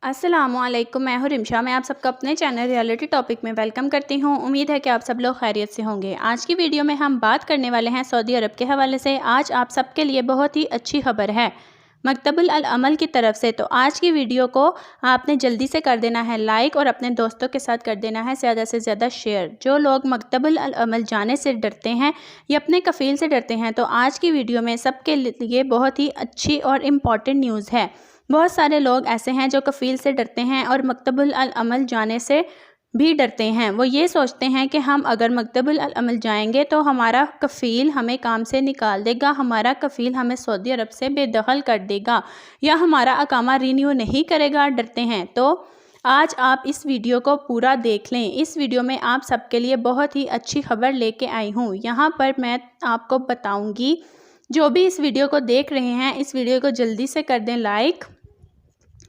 अस्सलामुअलैकुम, मैं हूँ रिमशा। मैं आप सबका अपने चैनल रियलिटी टॉपिक में वेलकम करती हूँ। उम्मीद है कि आप सब लोग खैरियत से होंगे। आज की वीडियो में हम बात करने वाले हैं सऊदी अरब के हवाले से। आज आप सबके लिए बहुत ही अच्छी खबर है मकतबुल अल अमल की तरफ से। तो आज की वीडियो को आपने जल्दी से कर देना है लाइक और अपने दोस्तों के साथ कर देना है ज़्यादा से ज़्यादा शेयर। जो लोग मकतबुल अल अमल जाने से डरते हैं या अपने कफ़ील से डरते हैं, तो आज की वीडियो में सबके लिए बहुत ही अच्छी और इम्पॉर्टेंट न्यूज़ है। बहुत सारे लोग ऐसे हैं जो कफ़ील से डरते हैं और मकतबुल अल अमल जाने से भी डरते हैं। वो ये सोचते हैं कि हम अगर मकतबुल अल अमल जाएंगे तो हमारा कफ़ील हमें काम से निकाल देगा, हमारा कफ़ील हमें सऊदी अरब से बेदखल कर देगा या हमारा अकामा रीन्यू नहीं करेगा, डरते हैं। तो आज आप इस वीडियो को पूरा देख लें। इस वीडियो में आप सबके लिए बहुत ही अच्छी खबर लेके आई हूँ। यहाँ पर मैं आपको बताऊँगी, जो भी इस वीडियो को देख रहे हैं इस वीडियो को जल्दी से कर दें लाइक।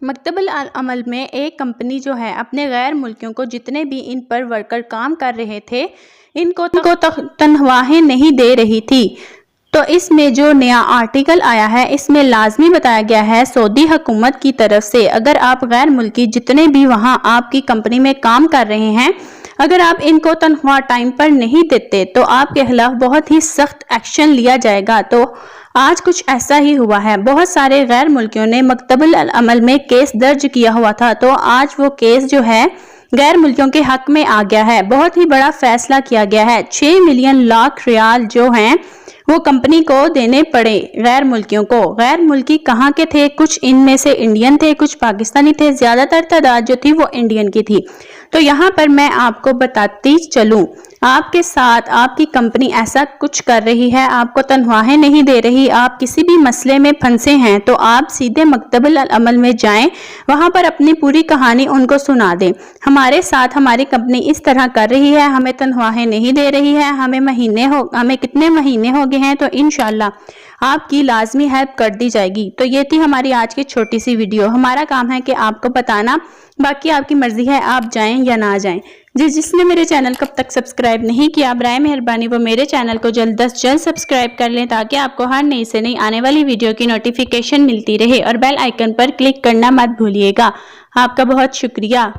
मकतबुल अल अमल में एक कंपनी जो है अपने गैर मुल्कियों को, जितने भी इन पर वर्कर काम कर रहे थे, इनको तनख्वाहें नहीं दे रही थी। तो इसमें जो नया आर्टिकल आया है इसमें लाजमी बताया गया है सऊदी हुकूमत की तरफ से, अगर आप गैर मुल्की जितने भी वहाँ आपकी कंपनी में काम कर रहे हैं, अगर आप इनको तनख्वाह टाइम पर नहीं देते तो आपके खिलाफ बहुत ही सख्त एक्शन लिया जाएगा। तो आज कुछ ऐसा ही हुआ है। बहुत सारे गैर मुल्कियों ने मकतबुल अल अमल में केस दर्ज किया हुआ था, तो आज वो केस जो है गैर मुल्कियों के हक में आ गया है। बहुत ही बड़ा फैसला किया गया है। 6 मिलियन लाख रियाल जो हैं वो कंपनी को देने पड़े गैर मुल्कियों को। गैर मुल्की कहाँ के थे? कुछ इनमें से इंडियन थे, कुछ पाकिस्तानी थे, ज़्यादातर तादाद जो थी वो इंडियन की थी। तो यहाँ पर मैं आपको बताती चलूँ, आपके साथ आपकी कंपनी ऐसा कुछ कर रही है, आपको तनख्वाहें नहीं दे रही, आप किसी भी मसले में फंसे हैं, तो आप सीधे मकतबुल अल अमल में जाएं, वहाँ पर अपनी पूरी कहानी उनको सुना दें। हमारे साथ हमारी कंपनी इस तरह कर रही है, हमें तनख्वाहें नहीं दे रही है, हमें कितने महीने हो गए हैं, तो इंशाल्लाह आपकी लाजमी हेल्प कर दी जाएगी। तो ये थी हमारी आज की छोटी सी वीडियो। हमारा काम है कि आपको बताना, बाकी आपकी मर्जी है आप जाएं या ना जाएं। जिसने मेरे चैनल को अब तक सब्सक्राइब नहीं किया, बराए मेहरबानी वो मेरे चैनल को जल्द से जल्द सब्सक्राइब कर लें, ताकि आपको हर नई से नई आने वाली वीडियो की नोटिफिकेशन मिलती रहे। और बेल आइकन पर क्लिक करना मत भूलिएगा। आपका बहुत शुक्रिया।